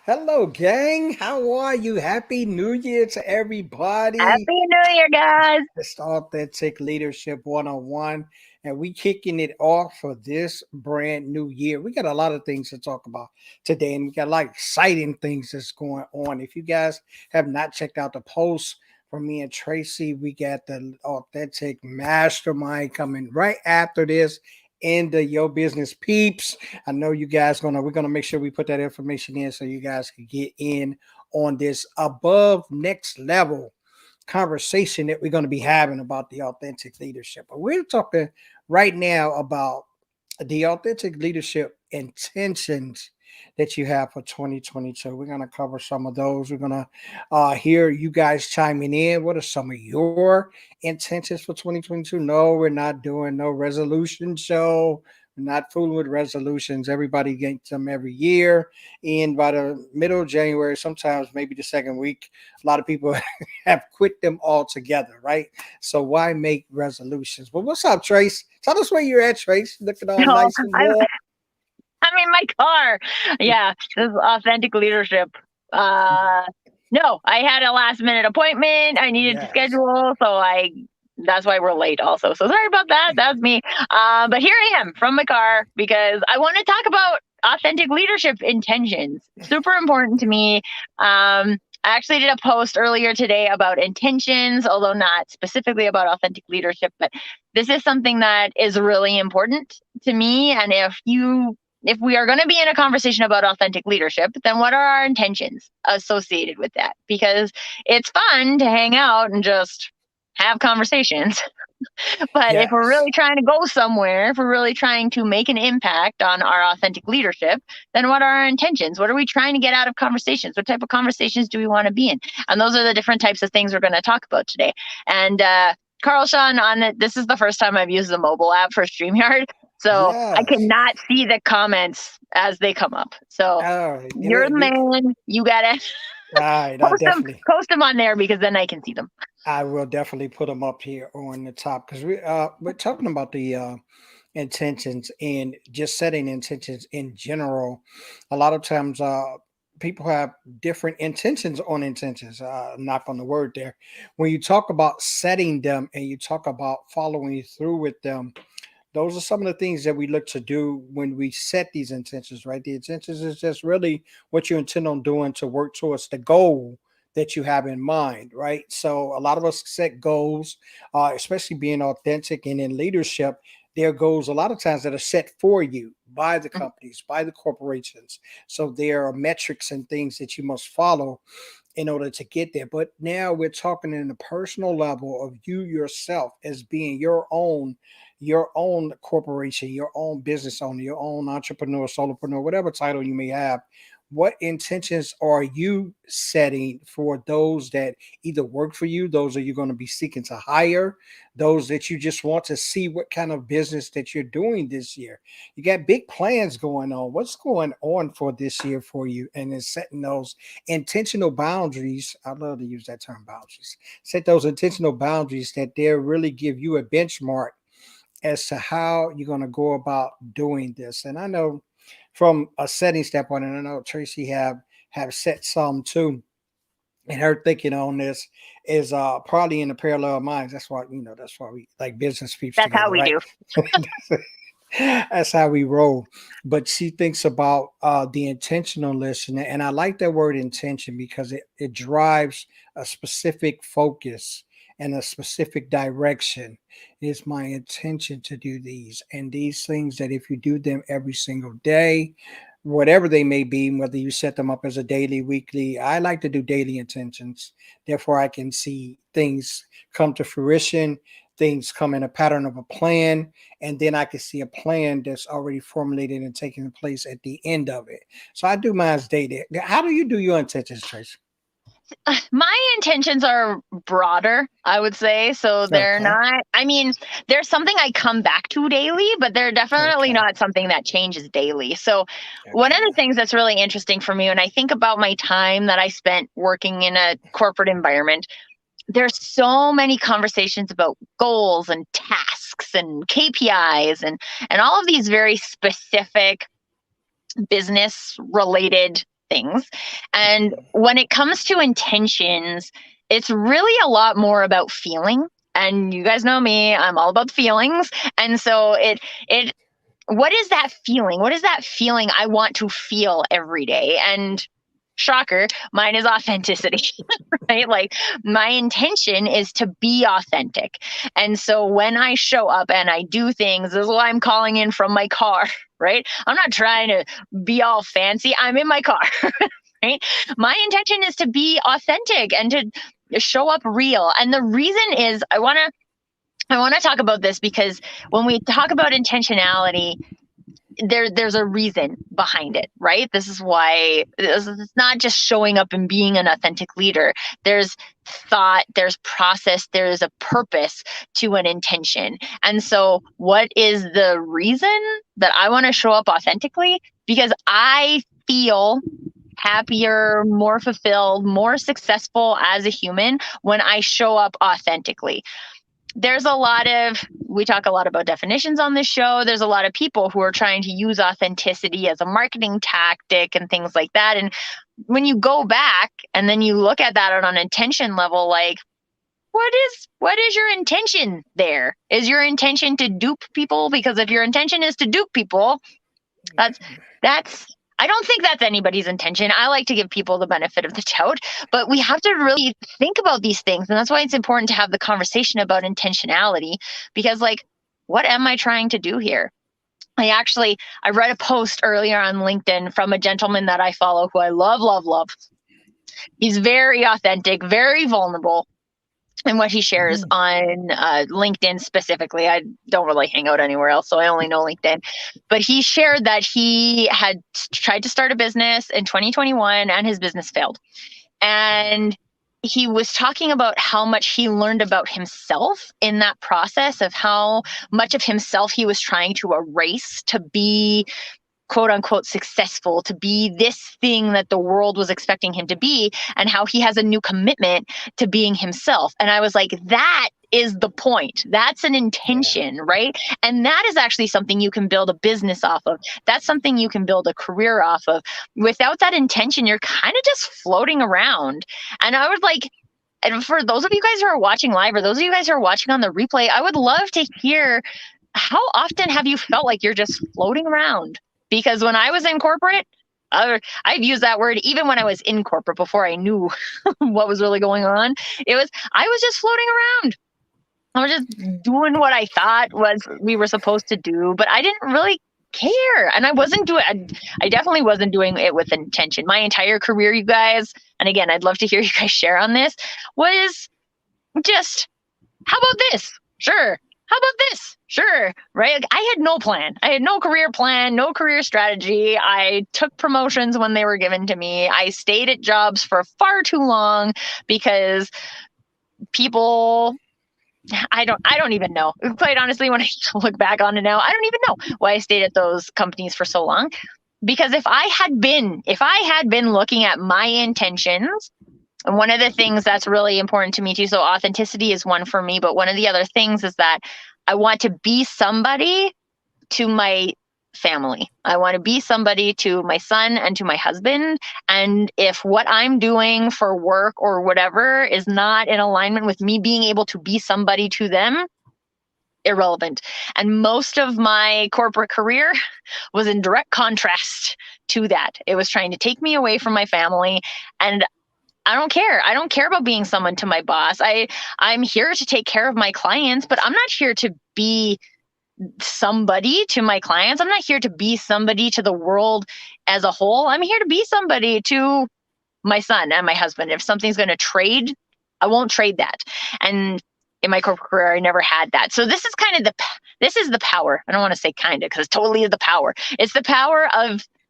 Hello, gang. How are you? Happy New Year to everybody. Happy New Year, guys. It's Authentic Leadership 101, and we kicking it off for this brand new year. We got a lot of things to talk about today, and we got a lot of exciting things that's going on. If you guys have not checked out the post from me and Tracy, we got the Authentic Mastermind coming right after this in the Yo Business Peeps. I know you guys we're gonna make sure we put that information in so you guys can get in on this above next level conversation that we're going to be having about the authentic leadership. But we're talking right now about the authentic leadership intentions that you have for 2022. We're going to cover some of those. We're going to hear you guys chiming in. What are some of your intentions for 2022? No, we're not doing no resolution show. We're not fooling with resolutions. Everybody gets them every year. And by the middle of January, sometimes maybe the second week, a lot of people have quit them altogether, right? So why make resolutions? But what's up, Trace? Tell us where you're at, Trace. Looking all Oh, nice and I'm warm. I'm in my car. Yeah, this is authentic leadership. Uh, no, I had a last minute appointment. I needed to Yes. schedule, so I. That's why we're late, also. So sorry about that. That's me. But here I am from my car because I want to talk about authentic leadership intentions. Super important to me. I actually did a post earlier today about intentions, although not specifically about authentic leadership, but this is something that is really important to me. And if we are going to be in a conversation about authentic leadership, then what are our intentions associated with that? Because it's fun to hang out and just have conversations. But if we're Yes. really trying to go somewhere, if we're really trying to make an impact on our authentic leadership, then what are our intentions? What are we trying to get out of conversations? What type of conversations do we want to be in? And those are the different types of things we're going to talk about today. And Carl Shawn, this is the first time I've used the mobile app for StreamYard. So I Yes. cannot see the comments as they come up. So All right. you're the man. You gotta All right. I definitely. post them on there because then I can see them. I will definitely put them up here on the top because we're talking about the intentions and just setting intentions in general. A lot of times, people have different intentions on intentions. Knock on the word there. When you talk about setting them and you talk about following through with them, those are some of the things that we look to do when we set these intentions, right? The intentions is just really what you intend on doing to work towards the goal that you have in mind, right? So a lot of us set goals, especially being authentic and in leadership. There are goals a lot of times that are set for you by the companies, by the corporations. So there are metrics and things that you must follow in order to get there. But now we're talking in the personal level of you yourself as being your own corporation, your own business owner, your own entrepreneur, solopreneur, whatever title you may have. What intentions are you setting for those that either work for you, those that you're going to be seeking to hire, those that you just want to see what kind of business that you're doing this year? You got big plans going on. What's going on for this year for you? And then setting those intentional boundaries. I love to use that term, boundaries. Set those intentional boundaries that they really give you a benchmark as to how you're going to go about doing this. And I know from a setting standpoint, and I know Tracy have set some too. And her thinking on this is probably in the parallel minds. That's why we like business peeps That's how together, we right? do. That's how we roll. But she thinks about the intentional listening. And I like that word intention because it drives a specific focus and a specific direction. It's my intention to do these and these things that if you do them every single day, whatever they may be, whether you set them up as a daily, weekly, I like to do daily intentions. Therefore, I can see things come to fruition, things come in a pattern of a plan, and then I can see a plan that's already formulated and taking place at the end of it. So I do mine's daily. How do you do your intentions, Trace? My intentions are broader, I would say. So they're Okay. not, I mean, there's something I come back to daily, but they're definitely Okay. not something that changes daily. So one of the Okay. things that's really interesting for me when I think about my time that I spent working in a corporate environment, there's so many conversations about goals and tasks and KPIs and all of these very specific business related things. And when it comes to intentions, it's really a lot more about feeling. And you guys know me, I'm all about feelings. And so what is that feeling? What is that feeling I want to feel every day? And shocker, mine is authenticity, right? Like my intention is to be authentic. And so when I show up and I do things, this is why I'm calling in from my car, right? I'm not trying to be all fancy. I'm in my car, right? My intention is to be authentic and to show up real. And the reason is I want to talk about this because when we talk about intentionality, there's a reason behind it, right? This is why it's not just showing up and being an authentic leader. There's thought, there's process, there's a purpose to an intention. And so what is the reason that I want to show up authentically? Because I feel happier, more fulfilled, more successful as a human when I show up authentically. We talk a lot about definitions on this show. There's a lot of people who are trying to use authenticity as a marketing tactic and things like that. And when you go back and then you look at that on an intention level, like, what is your intention there? Is your intention to dupe people? Because if your intention is to dupe people, that's I don't think that's anybody's intention. I like to give people the benefit of the doubt, but we have to really think about these things. And that's why it's important to have the conversation about intentionality, because like, what am I trying to do here? I read a post earlier on LinkedIn from a gentleman that I follow who I love, love, love. He's very authentic, very vulnerable in what he shares on LinkedIn specifically. I don't really hang out anywhere else, so I only know LinkedIn. But he shared that he had tried to start a business in 2021 and his business failed. And he was talking about how much he learned about himself in that process, of how much of himself he was trying to erase to be quote unquote successful, to be this thing that the world was expecting him to be, and how he has a new commitment to being himself. And I was like, that is the point. That's an intention, right? And that is actually something you can build a business off of. That's something you can build a career off of. Without that intention, you're kind of just floating around. And I was like, and for those of you guys who are watching live, or those of you guys who are watching on the replay, I would love to hear, how often have you felt like you're just floating around? Because when I was in corporate, I've used that word even when I was in corporate before I knew what was really going on. I was just floating around. I was just doing what I thought we were supposed to do, but I didn't really care. And I definitely wasn't doing it with intention. My entire career, you guys, and again, I'd love to hear you guys share on this, was just, how about this? Sure. How about this? Sure. Right. Like, I had no plan. I had no career plan, no career strategy. I took promotions when they were given to me. I stayed at jobs for far too long because people, I don't even know. Quite honestly, when I look back on it now, I don't even know why I stayed at those companies for so long. Because if I had been looking at my intentions, and one of the things that's really important to me too, so authenticity is one for me, but one of the other things is that I want to be somebody to my family. I want to be somebody to my son and to my husband. And if what I'm doing for work or whatever is not in alignment with me being able to be somebody to them, irrelevant. And most of my corporate career was in direct contrast to that. It was trying to take me away from my family. And I don't care. I don't care about being someone to my boss. I'm here to take care of my clients, but I'm not here to be somebody to my clients. I'm not here to be somebody to the world as a whole. I'm here to be somebody to my son and my husband. If something's going to trade, I won't trade that. And in my corporate career, I never had that. So this is this is the power. I don't want to say kind of, because it totally is the power. It's the power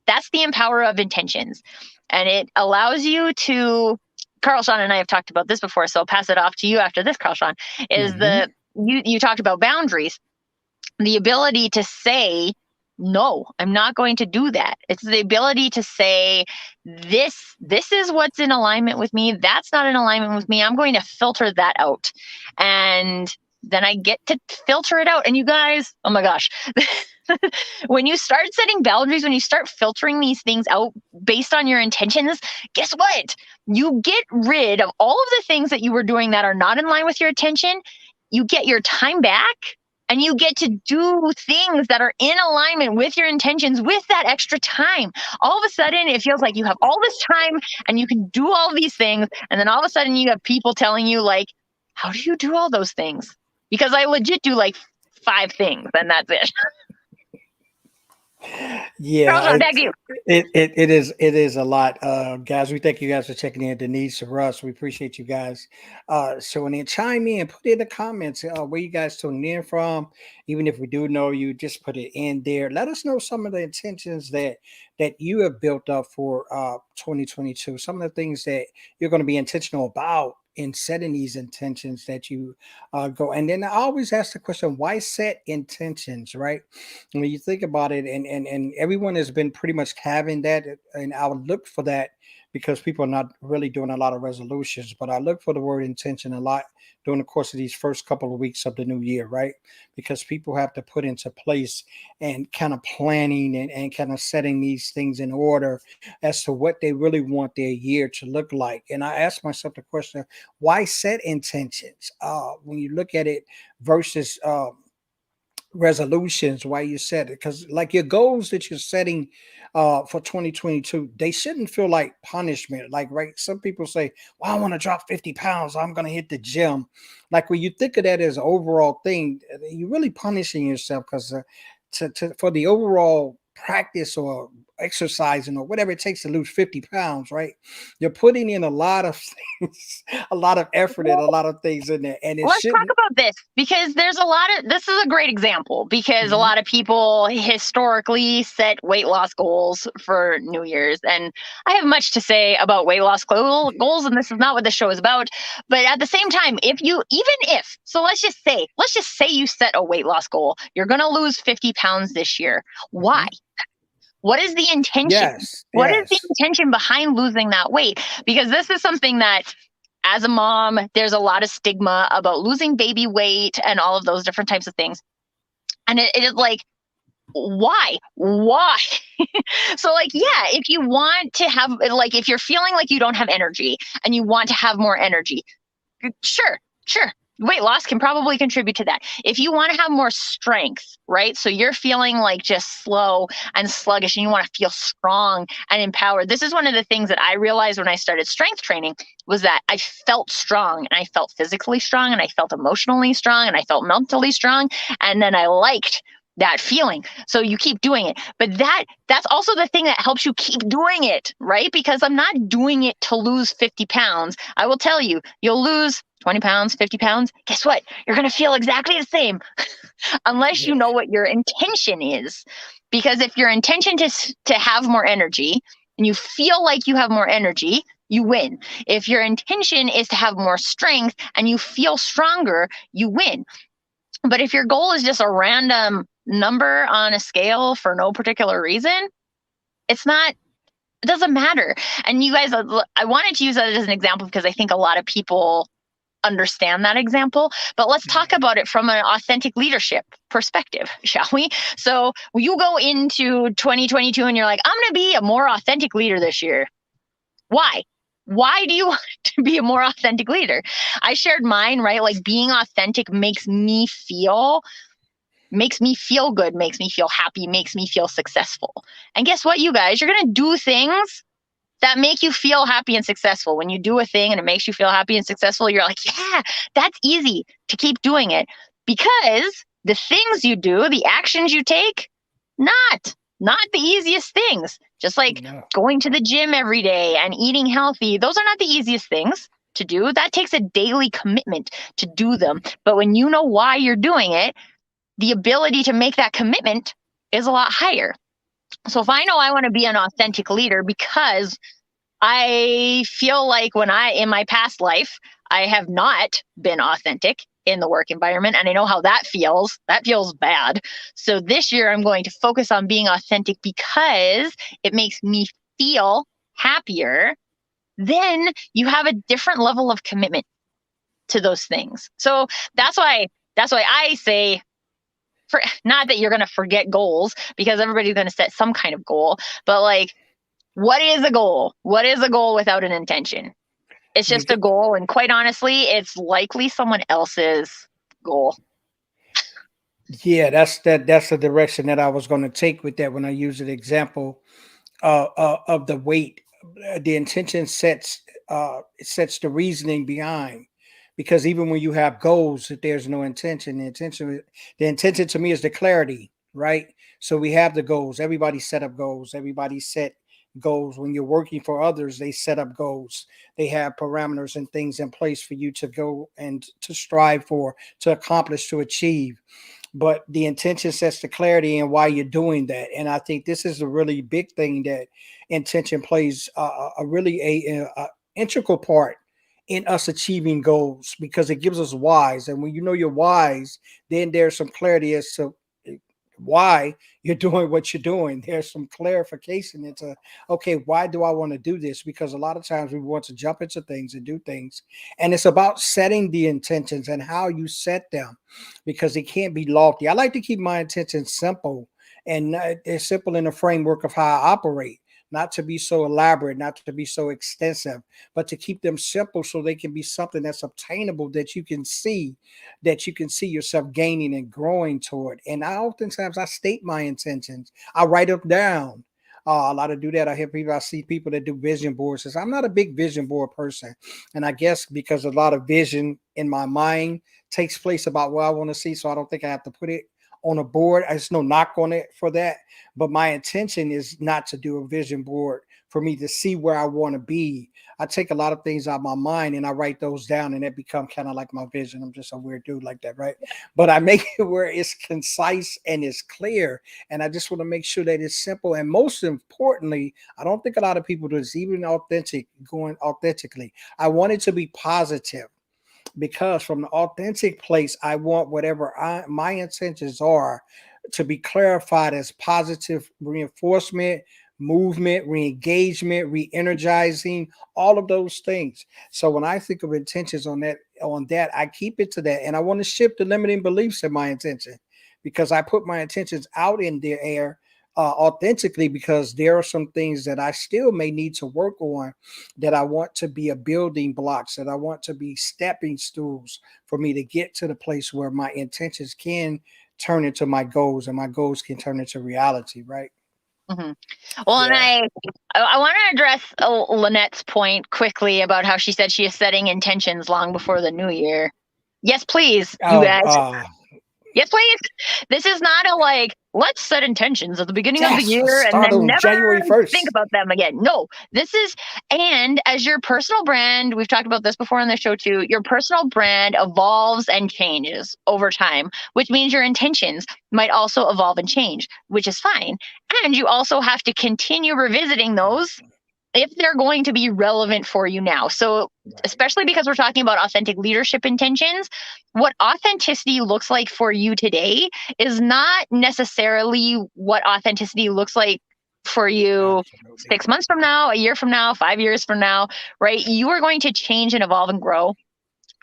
that's the empower of intentions. And it allows you to, Carl Shawn and I have talked about this before, so I'll pass it off to you after this, Carl Shawn, is you talked about boundaries. The ability to say, no, I'm not going to do that. It's the ability to say, this is what's in alignment with me. That's not in alignment with me. I'm going to filter that out. And then I get to filter it out. And you guys, oh my gosh, When you start setting boundaries, when you start filtering these things out based on your intentions, guess what? You get rid of all of the things that you were doing that are not in line with your intention. You get your time back and you get to do things that are in alignment with your intentions with that extra time. All of a sudden, it feels like you have all this time and you can do all these things. And then all of a sudden, you have people telling you, like, how do you do all those things? Because I legit do like 5 things and that's it. Carl Yeah, Shawn, back to you. it is a lot, guys. We thank you guys for checking in. Denise, Russ, we appreciate you guys showing in. Chime in, put in the comments where you guys tuning in from. Even if we do know you, just put it in there. Let us know some of the intentions that you have built up for 2022. Some of the things that you're going to be intentional about in setting these intentions that you go. And then I always ask the question, why set intentions, right? When you think about it, and everyone has been pretty much having that, and I would look for that because people are not really doing a lot of resolutions, but I look for the word intention a lot during the course of these first couple of weeks of the new year, right? Because people have to put into place and kind of planning and kind of setting these things in order as to what they really want their year to look like. And I ask myself the question, why set intentions when you look at it versus resolutions, why you set it? Because like your goals that you're setting for 2022, they shouldn't feel like punishment. Like, right, some people say, well, I want to drop 50 pounds, I'm going to hit the gym. Like, when you think of that as an overall thing, you're really punishing yourself, because for the overall practice or exercising or whatever it takes to lose 50 pounds, right? You're putting in a lot of things, a lot of effort and a lot of things in there, and it Let's talk shouldn't. about this because there's a lot of this is a great example because a Mhm. lot of people historically set weight loss goals for New Year's. And I have much to say about weight loss goals, and this is not what the show is about. But at the same time, so let's just say you set a weight loss goal. You're going to lose 50 pounds this year. Why? Mhm. What is the intention? Yes, What is the yes. intention behind losing that weight? Because this is something that, as a mom, there's a lot of stigma about losing baby weight and all of those different types of things. And it is like, why? Why? So, like, yeah, if you want to have, like, if you're feeling like you don't have energy and you want to have more energy, sure, sure. Weight loss can probably contribute to that. If you want to have more strength, right? So you're feeling like just slow and sluggish and you want to feel strong and empowered. This is one of the things that I realized when I started strength training was that I felt strong and I felt physically strong and I felt emotionally strong and I felt mentally strong. And then I liked that feeling. So you keep doing it. But that's also the thing that helps you keep doing it, right? Because I'm not doing it to lose 50 pounds. I will tell you, you'll lose 20 pounds, 50 pounds. Guess what? You're going to feel exactly the same unless Yeah. you know what your intention is. Because if your intention is to have more energy and you feel like you have more energy, you win. If your intention is to have more strength and you feel stronger, you win. But if your goal is just a random number on a scale for no particular reason, it doesn't matter. And you guys, I wanted to use that as an example because I think a lot of people understand that example. But let's talk about it from an authentic leadership perspective, shall we? So you go into 2022 and you're like, I'm going to be a more authentic leader this year. Why? Why do you want to be a more authentic leader? I shared mine, right? Like, being authentic makes me feel good, makes me feel happy, makes me feel successful. And guess what, you guys? You're going to do things that make you feel happy and successful. When you do a thing and it makes you feel happy and successful, you're like, yeah, that's easy to keep doing it. Because the things you do, the actions you take, not the easiest things. Just like No. going to the gym every day and eating healthy, those are not the easiest things to do. That takes a daily commitment to do them. But when you know why you're doing it, the ability to make that commitment is a lot higher. So if I know I want to be an authentic leader because I feel like in my past life, I have not been authentic in the work environment, and I know how that feels. That feels bad. So this year I'm going to focus on being authentic because it makes me feel happier. Then you have a different level of commitment to those things. So that's why I say not that you're going to forget goals, because everybody's going to set some kind of goal, but like, what is a goal? What is a goal without an intention? It's You just a get, goal. And quite honestly, it's likely someone else's goal. yeah, that's the direction that I was going to take with that when I use an example of the weight. The intention sets the reasoning behind, because even when you have goals, if there's no intention, the intention to me is the clarity, right? So we have the goals. Everybody set up goals. Everybody set goals. When you're working for others, they set up goals. They have parameters and things in place for you to go and to strive for, to accomplish, to achieve. But the intention sets the clarity and why you're doing that. And I think this is a really big thing, that intention plays a really a integral part in us achieving goals, because it gives us whys. And when you know your whys, then there's some clarity as to why you're doing what you're doing. There's some clarification into, okay, why do I want to do this? Because a lot of times we want to jump into things and do things, and it's about setting the intentions and how you set them, because it can't be lofty. I like to keep my intentions simple, and it's simple in the framework of how I operate, not to be so elaborate, not to be so extensive, but to keep them simple so they can be something that's obtainable, that you can see yourself gaining and growing toward. And I state my intentions. I write them down. A lot of do that. I see people that do vision boards. Says I'm not a big vision board person, and I guess because a lot of vision in my mind takes place about what I want to see, so I don't think I have to put it on a board. I just no knock on it for that. But my intention is not to do a vision board for me to see where I want to be. I take a lot of things out of my mind and I write those down, and it become kind of like my vision. I'm just a weird dude like that, right? But I make it where it's concise and it's clear. And I just want to make sure that it's simple. And most importantly, I don't think a lot of people do this, even going authentically. I want it to be positive, because from the authentic place, I want whatever my intentions are to be clarified as positive reinforcement, movement, re-engagement, re-energizing, all of those things. So when I think of intentions on that, I keep it to that. And I want to shift the limiting beliefs in my intention, because I put my intentions out in the air authentically, because there are some things that I still may need to work on, that I want to be a building blocks, that I want to be stepping stools for me to get to the place where my intentions can turn into my goals, and my goals can turn into reality, right? Mm-hmm. Well, and Yeah. I want to address Lynette's point quickly about how she said she is setting intentions long before the new year. Yes, please, you Oh, guys. Yes, please. This is not a like, let's set intentions at the beginning of the yes. Let's year and start then on never January think 1st. about them again. No, this is, and as your personal brand, we've talked about this before on the show too, your personal brand evolves and changes over time, which means your intentions might also evolve and change, which is fine. And you also have to continue revisiting those if they're going to be relevant for you now. So, Right. especially because we're talking about authentic leadership intentions, what authenticity looks like for you today is not necessarily what authenticity looks like for you Absolutely. 6 months from now, a year from now, 5 years from now, right? You are going to change and evolve and grow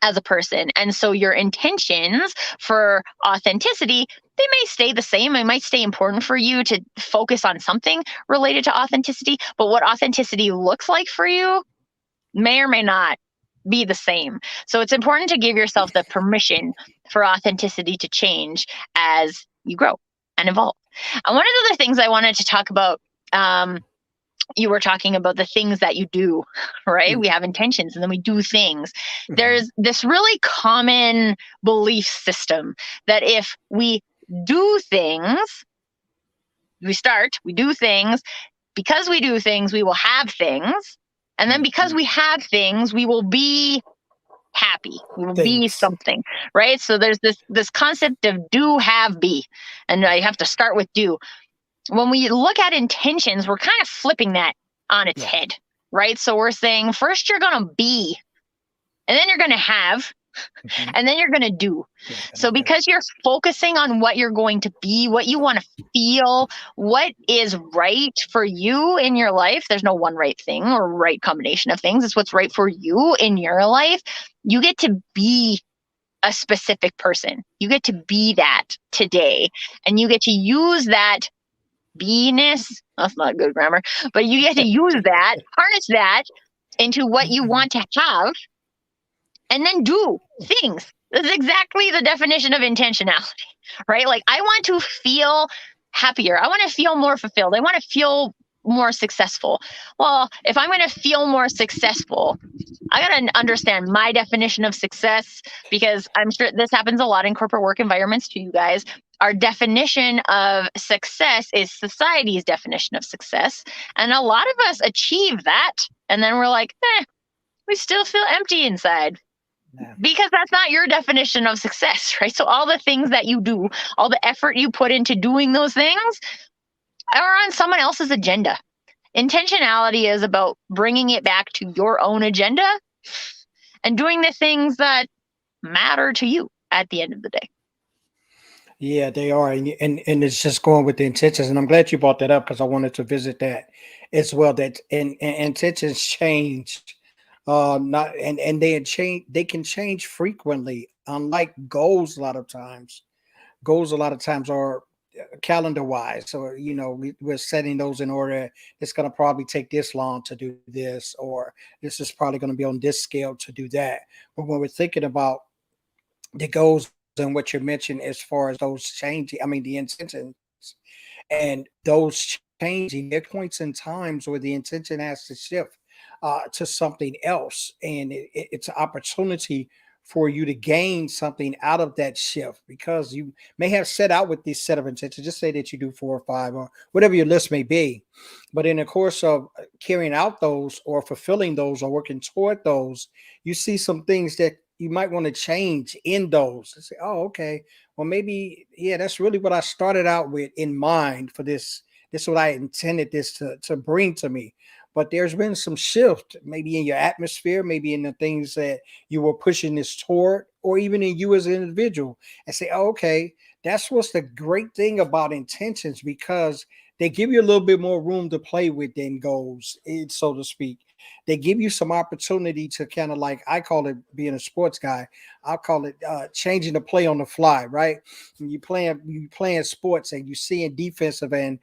as a person. And so your intentions for authenticity, they may stay the same. It might stay important for you to focus on something related to authenticity, but what authenticity looks like for you may or may not be the same. So it's important to give yourself the permission for authenticity to change as you grow and evolve. And one of the other things I wanted to talk about, you were talking about the things that you do, right? We have intentions and then we do things. Mhm. There's this really common belief system that if we do things, we do things, because we do things, we will have things. And then because Mhm. we have things, we will be happy. We will be Things. something, right? So there's this concept of do, have, be. And you have to start with do. When we look at intentions, we're kind of flipping that on its Right. head, right? So we're saying first you're going to be, and then you're going to have, Mhm. and then you're going to do. Yeah, So do. because you're focusing on what you're going to be, what you want to feel, what is right for you in your life, there's no one right thing or right combination of things. It's what's right for you in your life. You get to be a specific person. You get to be that today, and you get to use that beiness. That's not good grammar, but you get to use that, harness that into what you want to have, and then do things. That's exactly the definition of intentionality, right? Like, I want to feel happier. I want to feel more fulfilled. I want to feel more successful. Well, if I'm going to feel more successful, I got to understand my definition of success, because I'm sure this happens a lot in corporate work environments to you guys. Our definition of success is society's definition of success. And a lot of us achieve that. And then we're like, we still feel empty inside. Yeah. Because that's not your definition of success, right? So all the things that you do, all the effort you put into doing those things are on someone else's agenda. Intentionality is about bringing it back to your own agenda and doing the things that matter to you at the end of the day. Yeah, they are. And it's just going with the intentions. And I'm glad you brought that up, because I wanted to visit that as well. That and intentions change. Not and they can change frequently, unlike goals. A lot of times are calendar wise. So, we're setting those in order. It's going to probably take this long to do this, or this is probably going to be on this scale to do that. But when we're thinking about the goals and what you mentioned as far as those changing, the intentions and those changing, there are points in times where the intention has to shift to something else. And it's an opportunity for you to gain something out of that shift, because you may have set out with this set of intentions. Just say that you do 4 or 5 or whatever your list may be. But in the course of carrying out those or fulfilling those or working toward those, you see some things that you might want to change in those and say, oh, okay, well, maybe, yeah, that's really what I started out with in mind for this. This is what I intended this to bring to me. But there's been some shift, maybe in your atmosphere, maybe in the things that you were pushing this toward, or even in you as an individual, and say, oh, okay, that's what's the great thing about intentions, because they give you a little bit more room to play with than goals, so to speak. They give you some opportunity to kind of, like, I call it, being a sports guy, I'll call it changing the play on the fly, right? When you playing sports and you see in defensive and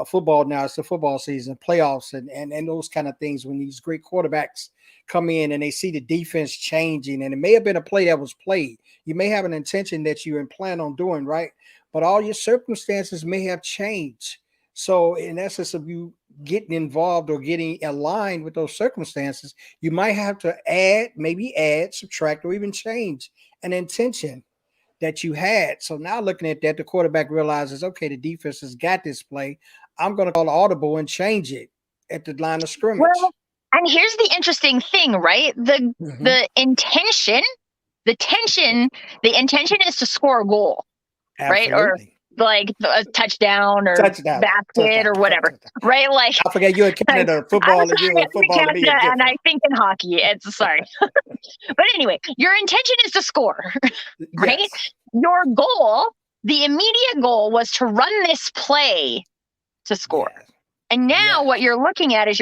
football, now it's the football season, playoffs, and those kind of things, when these great quarterbacks come in and they see the defense changing, and it may have been a play that was played. You may have an intention that you plan on doing, right? But all your circumstances may have changed. So in essence of you getting involved or getting aligned with those circumstances, you might have to add, subtract, or even change an intention that you had. So now looking at that, the quarterback realizes, okay, the defense has got this play. I'm going to call audible and change it at the line of scrimmage. Well, and here's the interesting thing, right? The intention is to score a goal, Absolutely. right? Or like a touchdown or basket or whatever, right? Like, I forget you're in Canada, football, and you're in football. Canada, and I think in hockey, it's sorry. But anyway, your intention is to score, right? Yes. Your goal, the immediate goal, was to run this play to score. Yes. And now what you're looking at is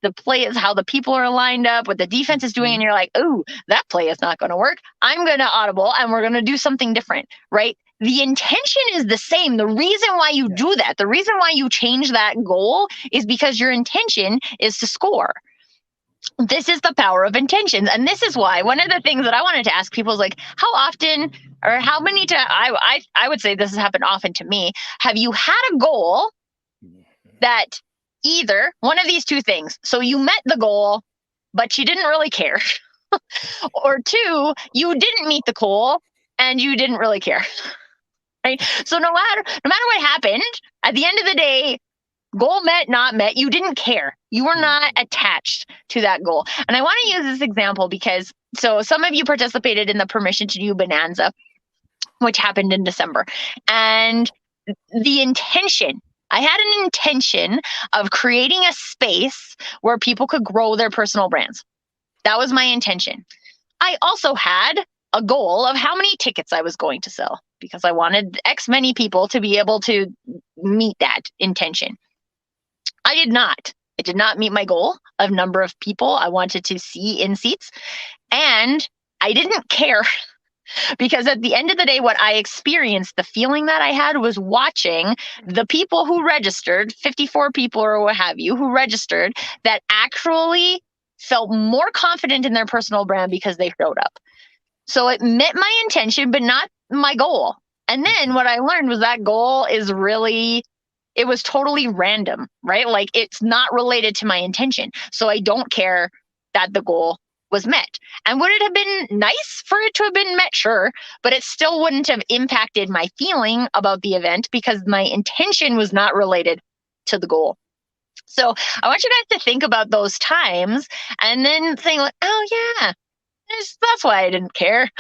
the play is how the people are lined up, what the defense is doing, and you're like, oh, that play is not going to work. I'm going to audible, and we're going to do something different, right? The intention is the same. The reason why you do that, the reason why you change that goal is because your intention is to score. This is the power of intentions. And this is why one of the things that I wanted to ask people is, like, how often or how many times, I would say this has happened often to me. Have you had a goal that either one of these two things, so you met the goal, but you didn't really care, or two, you didn't meet the goal and you didn't really care, right? So no matter what happened, at the end of the day, goal met, not met, you didn't care. You were not attached to that goal. And I want to use this example because, so some of you participated in the Permission to Do Bonanza, which happened in December. And the intention, I had an intention of creating a space where people could grow their personal brands. That was my intention. I also had a goal of how many tickets I was going to sell because I wanted X many people to be able to meet that intention. I did not. It did not meet my goal of number of people I wanted to see in seats. And I didn't care because at the end of the day, what I experienced, the feeling that I had was watching the people who registered, 54 people or what have you, who registered, that actually felt more confident in their personal brand because they showed up. So it met my intention, but not my goal. And then what I learned was that goal is really, it was totally random, right? Like it's not related to my intention. So I don't care that the goal was met. And would it have been nice for it to have been met? Sure. But it still wouldn't have impacted my feeling about the event because my intention was not related to the goal. So I want you guys to think about those times and then think like, oh yeah, that's why I didn't care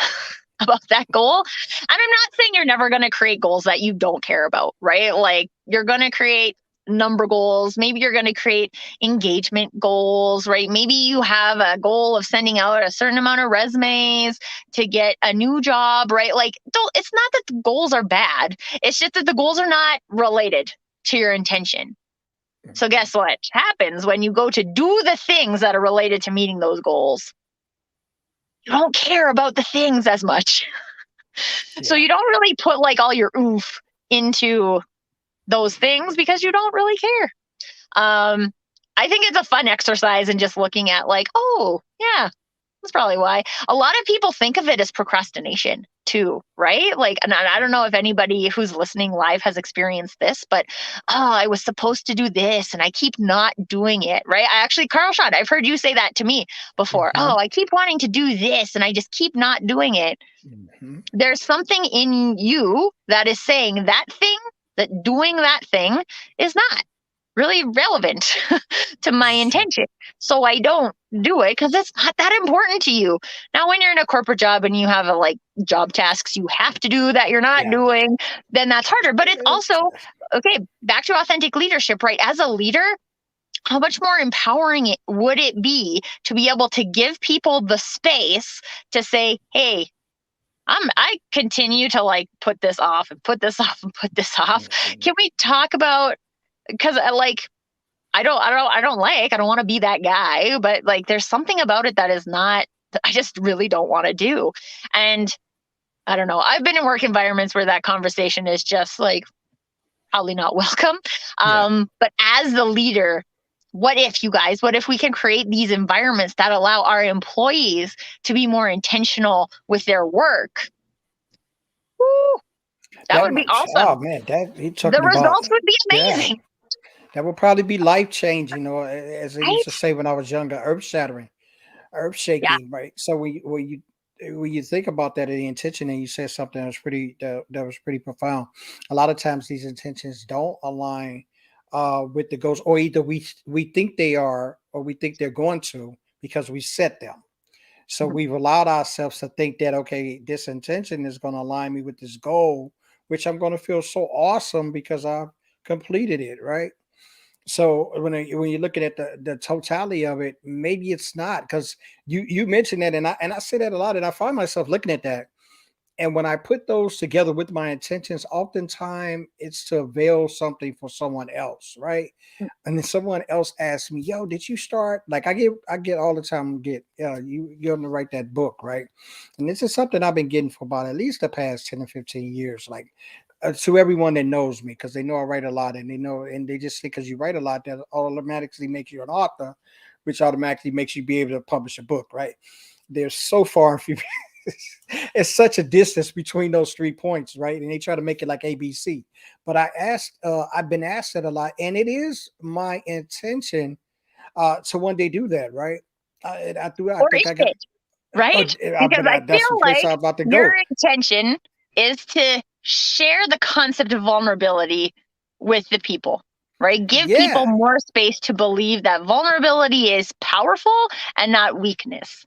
about that goal. And I'm not saying you're never going to create goals that you don't care about, right? Like you're going to create number goals. Maybe you're going to create engagement goals, right? Maybe you have a goal of sending out a certain amount of resumes to get a new job, right? Like it's not that the goals are bad. It's just that the goals are not related to your intention. So guess what happens when you go to do the things that are related to meeting those goals? You don't care about the things as much. So you don't really put like all your oomph into those things because you don't really care. I think it's a fun exercise in just looking at like, oh yeah, that's probably why. A lot of people think of it as procrastination too, right? Like, and I don't know if anybody who's listening live has experienced this, but I was supposed to do this and I keep not doing it, right? Carl Shawn, I've heard you say that to me before. Oh, I keep wanting to do this and I just keep not doing it. There's something in you that is saying that thing, that doing that thing is not really relevant to my intention. So I don't do it because it's not that important to you. Now, when you're in a corporate job and you have like job tasks you have to do that you're not doing, then that's harder. But it's also, okay, back to authentic leadership, right? As a leader, how much more empowering would it be to be able to give people the space to say, hey, I continue to like put this off and put this off and put this off. Can we talk about, because I don't want to be that guy, but like there's something about it that is not, I just really don't want to do. And I don't know, I've been in work environments where that conversation is just like probably not welcome. But as the leader, what if we can create these environments that allow our employees to be more intentional with their work? Woo, that would be awesome. Oh man, the results would be amazing. That would probably be life changing, or as they used to say when I was younger, earth shattering, earth shaking, right? So when you think about that, the intention, and you said something that was pretty profound. A lot of times these intentions don't align with the goals, or either we think they are, or we think they're going to, because we set them. So we've allowed ourselves to think that, okay, this intention is going to align me with this goal, which I'm going to feel so awesome because I've completed it, right? So when you're looking at the totality of it, maybe it's not, because you mentioned that, and I say that a lot, and I find myself looking at that. And when I put those together with my intentions, oftentimes it's to avail something for someone else, right? And then someone else asks me, "Yo, did you start?" Like I get all the time. You're gonna write that book, right? And this is something I've been getting for about at least the past 10 or 15 years. Like to everyone that knows me, because they know I write a lot, and they just think because you write a lot that automatically makes you an author, which automatically makes you be able to publish a book, right? There's so far few. It's such a distance between those 3 points, right? And they try to make it like ABC. But I've been asked that a lot, and it is my intention to one day do that, right? Right? Because I feel like your intention is to share the concept of vulnerability with the people, right? Give people more space to believe that vulnerability is powerful and not weakness.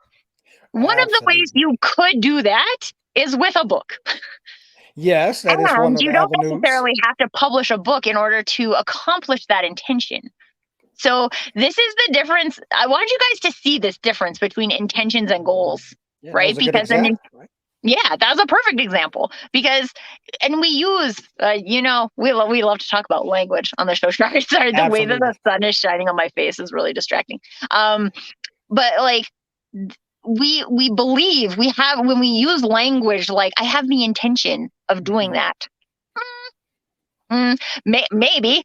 One of the ways you could do that is with a book. Yes, that is one of the you don't necessarily have to publish a book in order to accomplish that intention. So this is the difference. I want you guys to see this difference between intentions and goals, right? Because that was a perfect example. Because, and we use, we love to talk about language on the show. Sorry, the way that the sun is shining on my face is really distracting. But like, we believe we have, when we use language like I have the intention of doing that. Maybe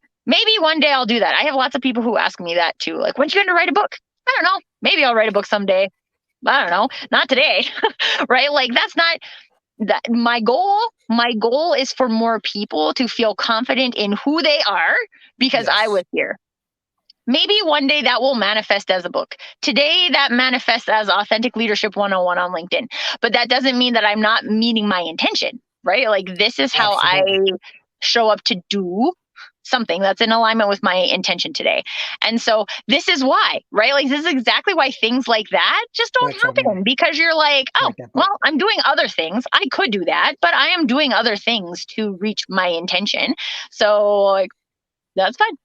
one day I'll do that. I have lots of people who ask me that too. Like, when's you going to write a book? I don't know. Maybe I'll write a book someday. I don't know. Not today. Right? Like, that's not that my goal. My goal is for more people to feel confident in who they are because I was here. Maybe one day that will manifest as a book. Today, that manifests as Authentic Leadership 101 on LinkedIn. But that doesn't mean that I'm not meeting my intention, right? Like, this is how Absolutely. I show up to do something that's in alignment with my intention today. And so this is why, right? Like, this is exactly why things like that just don't happen, because you're like, oh, well, I'm doing other things. I could do that, but I am doing other things to reach my intention. So, like, that's fine.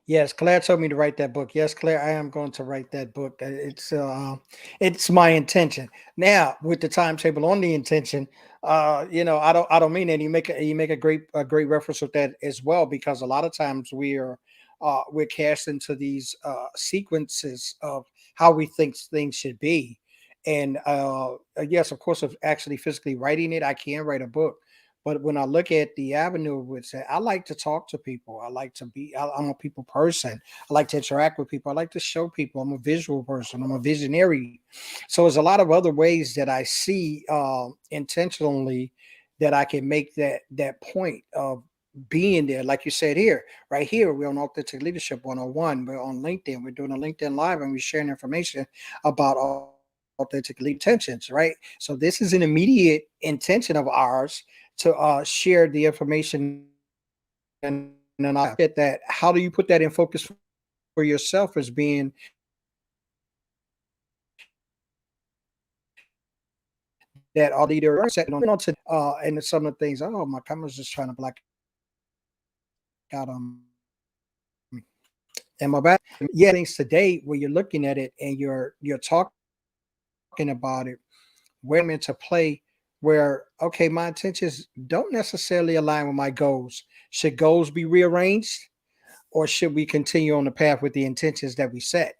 Yes, Claire told me to write that book. Yes, Claire, I am going to write that book. It's my intention. Now, with the timetable on the intention, I don't mean that. You make a great reference with that as well, because a lot of times we're cast into these sequences of how we think things should be. And yes, of course, of actually physically writing it, I can write a book. But when I look at the avenue, which I like to talk to people, I'm a people person. I like to interact with people. I like to show people. I'm a visual person. I'm a visionary. So there's a lot of other ways that I see intentionally that I can make that point of being there. Like you said here, right here, we're on Authentic Leadership 101. We're on LinkedIn. We're doing a LinkedIn Live and we're sharing information about authentic intentions, right? So this is an immediate intention of ours to share the information. And then I get that. How do you put that in focus for yourself as being that all leader setting on to and some of the things? Oh, my camera's just trying to black out on me. Am I back? Yeah, things today where you're looking at it and you're talking about it, where I'm into play, where okay, my intentions don't necessarily align with my goals. Should goals be rearranged, or should we continue on the path with the intentions that we set?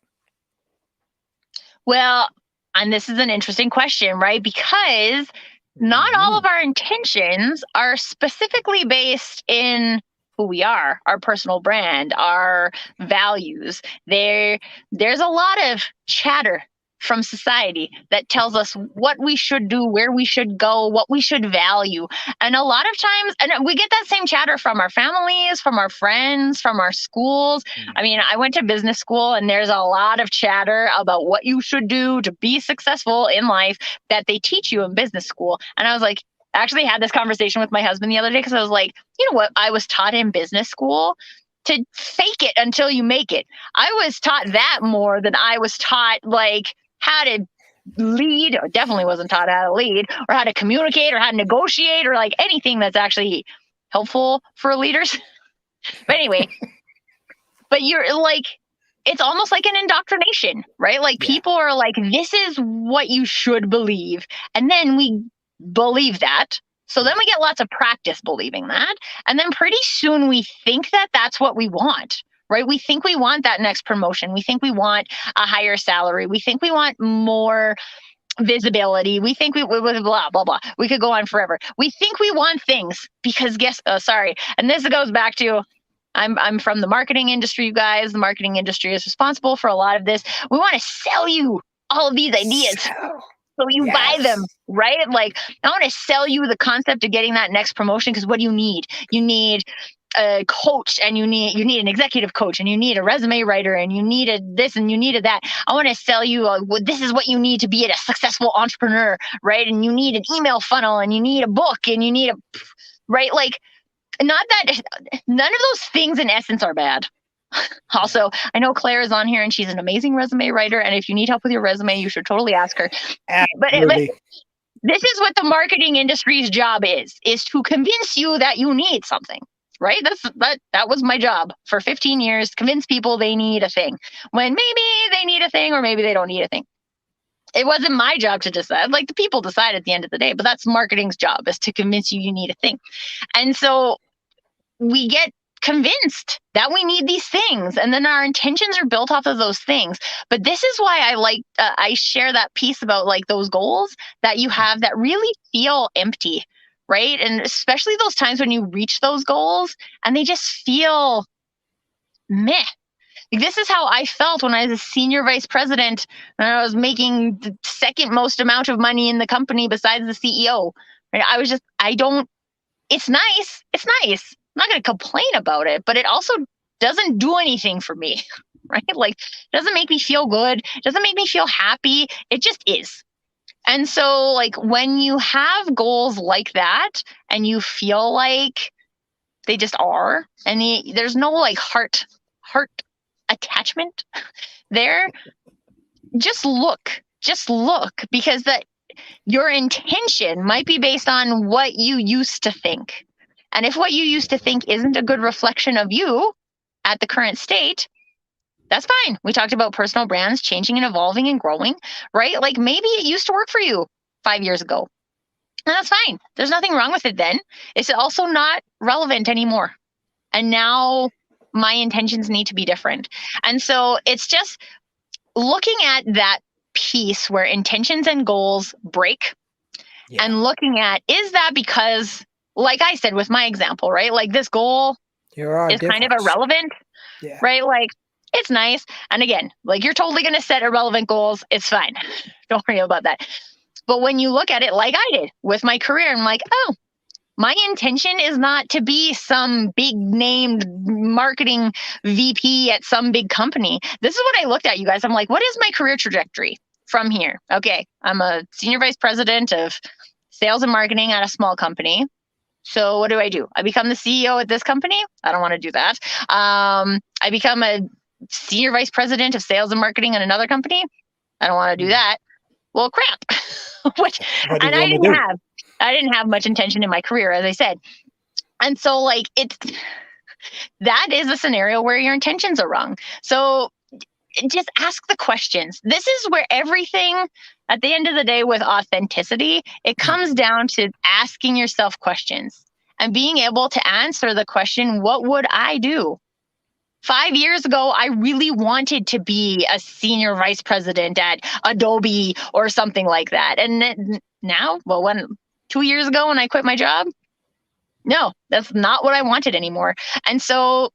Well, and this is an interesting question, right? Because not all of Mhm. our intentions are specifically based in who we are, our personal brand, our values. There's a lot of chatter from society that tells us what we should do, where we should go, what we should value. And a lot of times, and we get that same chatter from our families, from our friends, from our schools. I mean, I went to business school and there's a lot of chatter about what you should do to be successful in life that they teach you in business school. And I was like, I actually had this conversation with my husband the other day because I was like, you know what? I was taught in business school to fake it until you make it. I was taught that more than I was taught like how to lead, or definitely wasn't taught how to lead or how to communicate or how to negotiate or like anything that's actually helpful for leaders. But anyway, but you're like, it's almost like an indoctrination, right? Like Yeah. people are like, this is what you should believe. And then we believe that. So then we get lots of practice believing that. And then pretty soon we think that that's what we want, right? We think we want that next promotion. We think we want a higher salary. We think we want more visibility. We think we blah, blah, blah. We could go on forever. We think we want things because sorry. And this goes back to, I'm from the marketing industry, you guys. The marketing industry is responsible for a lot of this. We want to sell you all of these ideas so you buy them, Yes. right? Like, I want to sell you the concept of getting that next promotion because what do you need? You need a coach, and you need an executive coach, and you need a resume writer, and you needed this and you needed that. I want to sell you this is what you need to be a successful entrepreneur, right? And you need an email funnel, and you need a book, and you need right? Like, not that none of those things in essence are bad. Also, I know Claire is on here and she's an amazing resume writer. And if you need help with your resume, you should totally ask her. But Absolutely. this is what the marketing industry's job is to convince you that you need something, right? That was my job for 15 years, convince people they need a thing when maybe they need a thing or maybe they don't need a thing. It wasn't my job to decide. Like, the people decide at the end of the day, but that's marketing's job, is to convince you need a thing. And so we get convinced that we need these things, and then our intentions are built off of those things. But this is why I share that piece about like those goals that you have that really feel empty, right? And especially those times when you reach those goals and they just feel meh. This is how I felt when I was a senior vice president and I was making the second most amount of money in the company besides the CEO. Right? It's nice. It's nice. I'm not going to complain about it, but it also doesn't do anything for me, right? Like, it doesn't make me feel good. It doesn't make me feel happy. It just is. And so, like, when you have goals like that and you feel like they just are, and there's no like heart attachment there, just look, because your intention might be based on what you used to think. And if what you used to think isn't a good reflection of you at the current state, that's fine. We talked about personal brands changing and evolving and growing, right? Like maybe it used to work for you 5 years ago. And that's fine. There's nothing wrong with it then. It's also not relevant anymore. And now my intentions need to be different. And so it's just looking at that piece where intentions and goals break, and looking at, is that because, like I said with my example, right? Like this goal is kind of irrelevant, right? Like it's nice. And again, like you're totally going to set irrelevant goals. It's fine. Don't worry about that. But when you look at it like I did with my career, I'm like, oh, my intention is not to be some big named marketing VP at some big company. This is what I looked at, you guys. I'm like, what is my career trajectory from here? Okay, I'm a senior vice president of sales and marketing at a small company. So what do? I become the CEO at this company? I don't want to do that. I become a senior vice president of sales and marketing at another company? I don't want to do that. Well, crap. And I didn't have much intention in my career, as I said. And so like that is a scenario where your intentions are wrong. So just ask the questions. This is where everything at the end of the day with authenticity, it comes down to asking yourself questions and being able to answer the question, what would I do? 5 years ago, I really wanted to be a senior vice president at Adobe or something like that. And now, 2 years ago when I quit my job, no, that's not what I wanted anymore. And so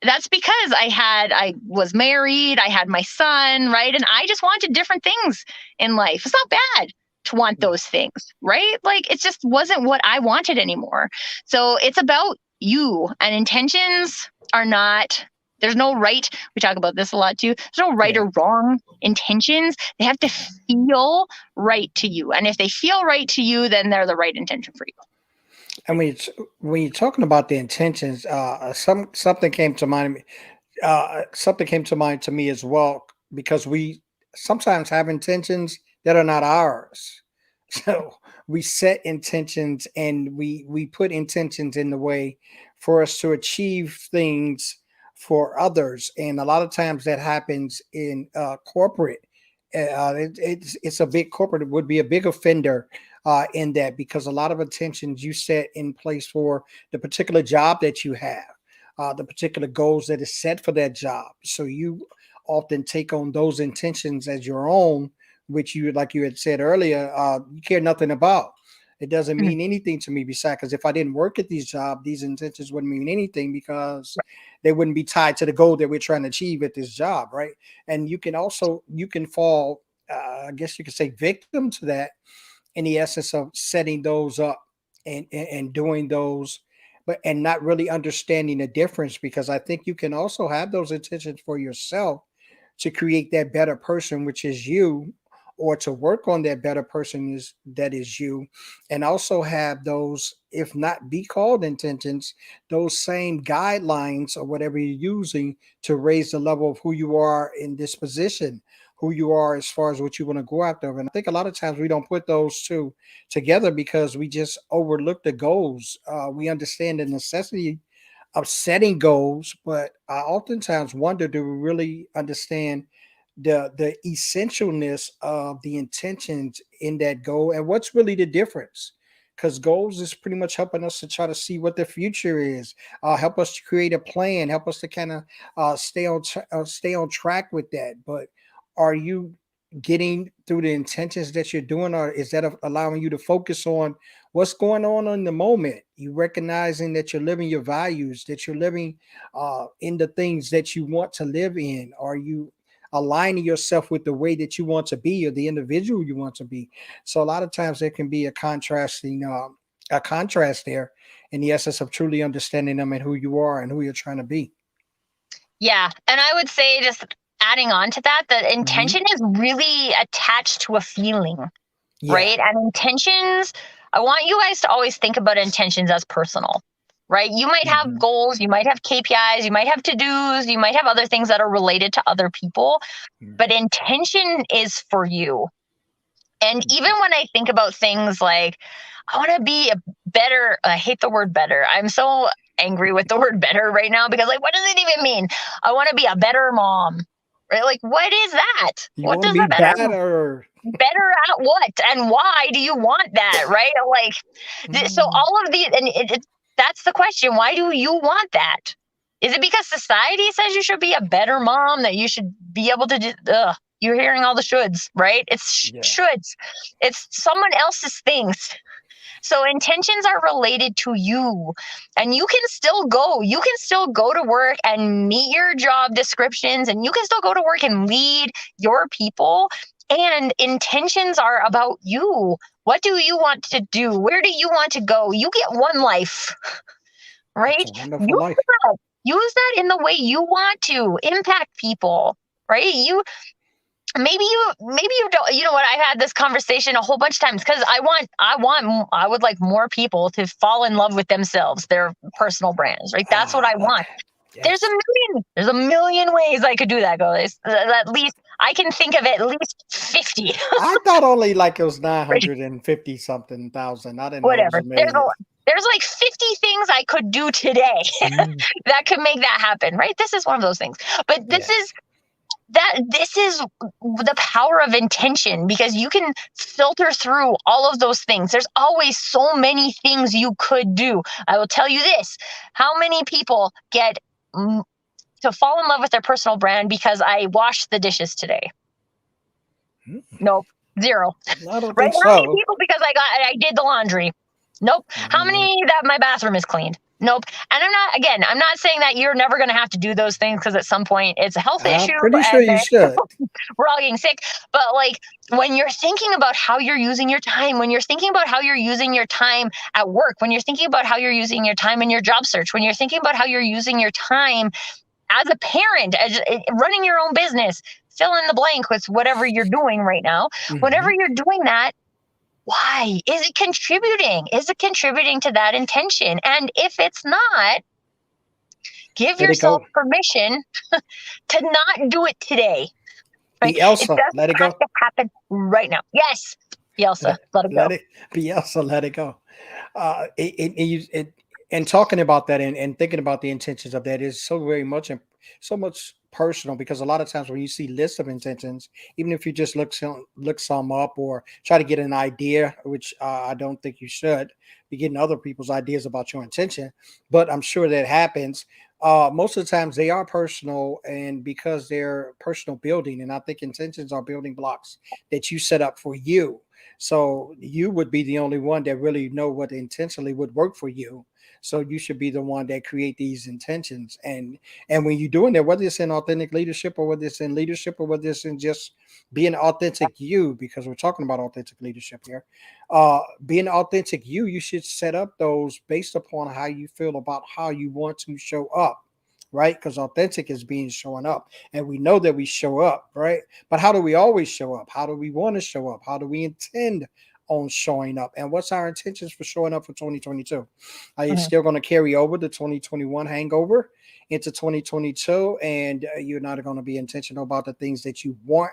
that's because I was married, I had my son, right? And I just wanted different things in life. It's not bad to want those things, right? Like it just wasn't what I wanted anymore. So it's about you, and intentions are not, there's no right. We talk about this a lot too. There's no right or wrong intentions. They have to feel right to you. And if they feel right to you, then they're the right intention for you. And when you're talking about the intentions, something came to mind. Something came to mind to me as well, because we sometimes have intentions that are not ours. So we set intentions and we put intentions in the way for us to achieve things for others, and a lot of times that happens in corporate. It's a big corporate would be a big offender in that, because a lot of intentions you set in place for the particular job that you have, the particular goals that is set for that job. So you often take on those intentions as your own, which you, like you had said earlier, you care nothing about. It doesn't mean anything to me besides, because if I didn't work at these jobs, these intentions wouldn't mean anything, because they wouldn't be tied to the goal that we're trying to achieve at this job, right? And you can fall, I guess you could say, victim to that, in the essence of setting those up and doing those, and not really understanding the difference, because I think you can also have those intentions for yourself to create that better person, which is you, or to work on that better person that is you, and also have those, if not be called intentions, those same guidelines or whatever you're using to raise the level of who you are in this position, who you are as far as what you want to go after. And I think a lot of times we don't put those two together because we just overlook the goals. We understand the necessity of setting goals, but I oftentimes wonder, do we really understand the essentialness of the intentions in that goal, and what's really the difference? because goals is pretty much helping us to try to see what the future is, help us to create a plan, help us to kind of stay on track with that. But are you getting through the intentions that you're doing, or is that allowing you to focus on what's going on in the moment? You recognizing that you're living your values, that you're living in the things that you want to live in. Are you aligning yourself with the way that you want to be or the individual you want to be? So a lot of times there can be a contrast there in the essence of truly understanding them and who you are and who you're trying to be. Yeah. And I would say, just adding on to that, the Hmm. intention is really attached to a feeling, Yeah. right? And intentions, I want you guys to always think about intentions as personal, right? You might have Hmm. goals, you might have KPIs, you might have to dos, you might have other things that are related to other people, but intention is for you. And even when I think about things like, I want to be a better, I hate the word better. I'm so angry with the word better right now because, like, what does it even mean? I want to be a better mom, right? Like, what is that? You What want to does be a better, better. better at what? And why do you want that, right? Like, so Mm. all of these, and that's the question. Why do you want that? Is it because society says you should be a better mom, that you should be able to do, you're hearing all the shoulds, right? It's Yeah. shoulds. It's someone else's things. So intentions are related to you, and you can still go. You can still go to work and meet your job descriptions, and you can still go to work and lead your people. And intentions are about you. What do you want to do? Where do you want to go? You get one life, It's right? a wonderful Use life. that. Use that in the way you want to impact people, right? Maybe you don't, you know what, I've had this conversation a whole bunch of times because I would like more people to fall in love with themselves, their personal brands, right? That's what I Ah, want. there's a yes. million there's a million ways I could do that, guys. At least I can think of at least 50. I thought only like it was Right? 950 something thousand. I didn't know it was Whatever. a million. There's like 50 things I could do today Mm. that could make that happen, right? This is one of those things. But Yeah. this is the power of intention, because you can filter through all of those things. There's always so many things you could do. I will tell you this: how many people get to fall in love with their personal brand because I washed the dishes today? Mm. Nope, zero. I don't Right? think How many so. people because I did the laundry? Nope. How Mm. many that my bathroom is cleaned? Nope. And I'm not saying that you're never going to have to do those things, because at some point it's a health I'm issue pretty sure and you should. we're all getting sick. But like, when you're thinking about how you're using your time, when you're thinking about how you're using your time at work, when you're thinking about how you're using your time in your job search, when you're thinking about how you're using your time as a parent, as running your own business, fill in the blank with whatever you're doing right now. Whenever Hmm. you're doing that, why is it contributing? Is it contributing to that intention? And if it's not, give Let it yourself go. permission to not do it today. Right? Be It Elsa. doesn't Let it have go. to happen right now. Yes, Yelsa, Let, let it let go. it be Elsa. Let it go. And talking about that and thinking about the intentions of that is so very much so much personal, because a lot of times when you see lists of intentions, even if you just look some up or try to get an idea, which I don't think you should be getting other people's ideas about your intention, but I'm sure that happens. Most of the times they are personal, and because they're personal building, and I think intentions are building blocks that you set up for you, so you would be the only one that really know what intentionally would work for you. So you should be the one that create these intentions. And when you're doing that, whether it's in authentic leadership or whether it's in leadership or whether it's in just being authentic you, because we're talking about authentic leadership here, being authentic you should set up those based upon how you feel about how you want to show up, right? Because authentic is being showing up, and we know that we show up, right? But how do we always show up? How do we want to show up? How do we intend on showing up? And what's our intentions for showing up for 2022? Are you Mhm. still going to carry over the 2021 hangover into 2022? And you're not going to be intentional about the things that you want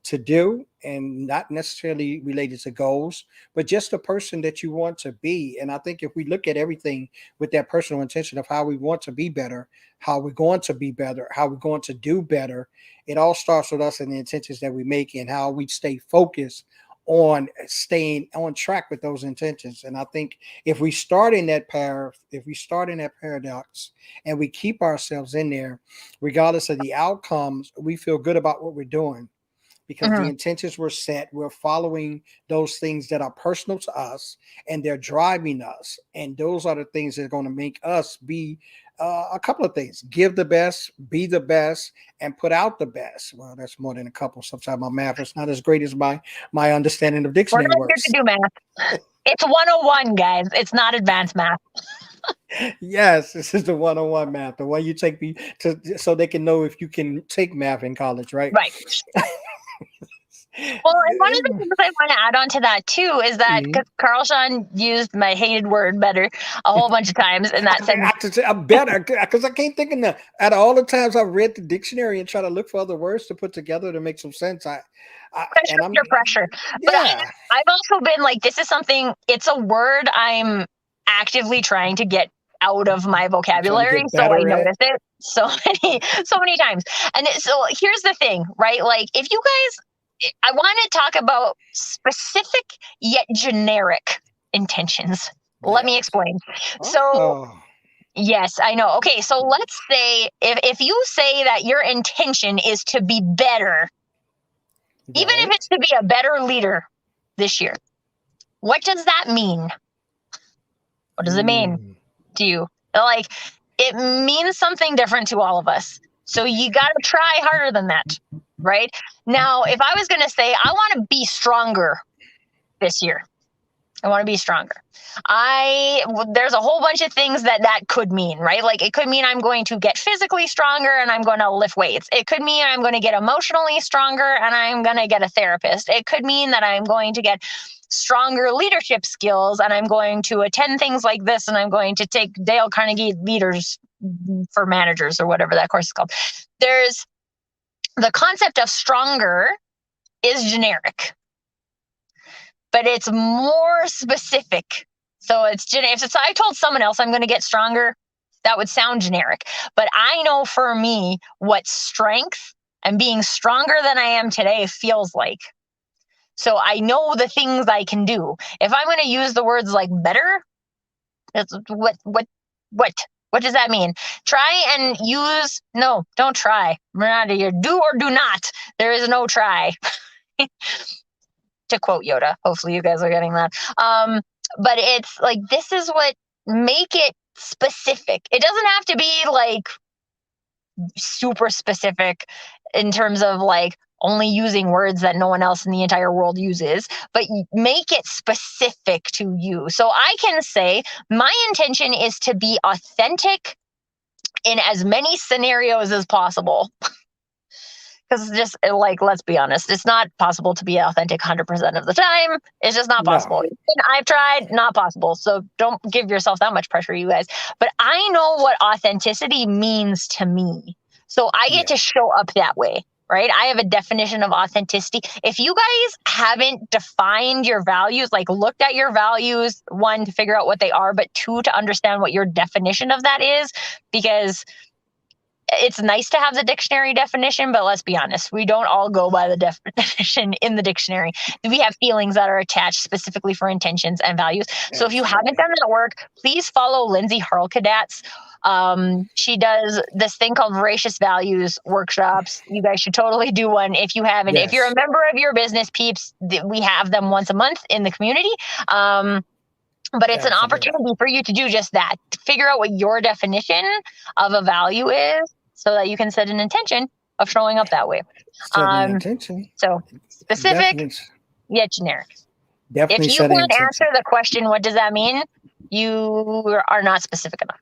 to do, and not necessarily related to goals, but just the person that you want to be. And I think if we look at everything with that personal intention of how we want to be better, how we're going to be better, how we're going to do better, it all starts with us and the intentions that we make and how we stay focused on staying on track with those intentions. And I think if we start in that paradox and we keep ourselves in there, regardless of the outcomes, we feel good about what we're doing because the Mhm. intentions were set. We're following those things that are personal to us and they're driving us. And those are the things that are going to make us be a couple of things: give the best, be the best, and put out the best. Well, that's more than a couple. Sometimes my math is not as great as my understanding of We're dictionary not here to words. do math. It's 101, guys. It's not advanced math. Yes, this is the one-on-one math, the one you take me to, so they can know if you can take math in college, right? Right. Well, and one of the things I want to add on to that too is that Mhm. because Carl Shawn used my hated word better a whole bunch of times in that sentence. I'm better because I can't think of that. Out of all the times I've read the dictionary and try to look for other words to put together to make some sense, Pressure and I'm under pressure. But yeah, I've also been like, this is something, it's a word I'm actively trying to get out of my trying to vocabulary. get So I better at. notice it so many times. And so here's the thing, right? Like, if you guys, I want to talk about specific yet generic intentions. Let me Yes. explain. So, Oh, yes, I know. Okay, so let's say if you say that your intention is to be better, even if right. it's to be a better leader this year, what does that mean? What does it mean Mm, to you? Like, it means something different to all of us. So you got to try harder than that, right? Now, if I was going to say, I want to be stronger this year, I want to be stronger. There's a whole bunch of things that could mean, right? Like, it could mean I'm going to get physically stronger and I'm going to lift weights. It could mean I'm going to get emotionally stronger and I'm going to get a therapist. It could mean that I'm going to get stronger leadership skills and I'm going to attend things like this and I'm going to take Dale Carnegie Leaders for Managers or whatever that course is called. There's the concept of stronger is generic, but it's more specific. So if I told someone else I'm going to get stronger, that would sound generic. But I know for me what strength and being stronger than I am today feels like. So I know the things I can do. If I'm going to use the words like better, that's what does that mean? Try and use, no, don't try. We're not here. Do or do not. There is no try. To quote Yoda. Hopefully you guys are getting that. But it's like, this is what make it specific. It doesn't have to be like super specific in terms of like only using words that no one else in the entire world uses, but make it specific to you. So I can say my intention is to be authentic in as many scenarios as possible. Because just like, let's be honest, it's not possible to be authentic 100% of the time. It's just not no. possible. And I've tried, not possible. So don't give yourself that much pressure, you guys. But I know what authenticity means to me. So I get Yeah. to show up that way, right? I have a definition of authenticity. If you guys haven't defined your values, like looked at your values, one, to figure out what they are, but two, to understand what your definition of that is, because it's nice to have the dictionary definition, but let's be honest, we don't all go by the definition in the dictionary. We have feelings that are attached specifically for intentions and values. So if you haven't Absolutely. done that work, please follow Lindsay Harlkadat's. She does this thing called Voracious Values workshops. You guys should totally do one if you haven't. If you're a Yes. member of Your Business Peeps, we have them once a month in the community. But it's an Absolutely. opportunity for you to do just that, to figure out what your definition of a value is so that you can set an intention of showing up that way. Set an Um, intention. so specific Definitely. yet generic. If Definitely you set an can't answer intention. the question, what does that mean? You are not specific enough.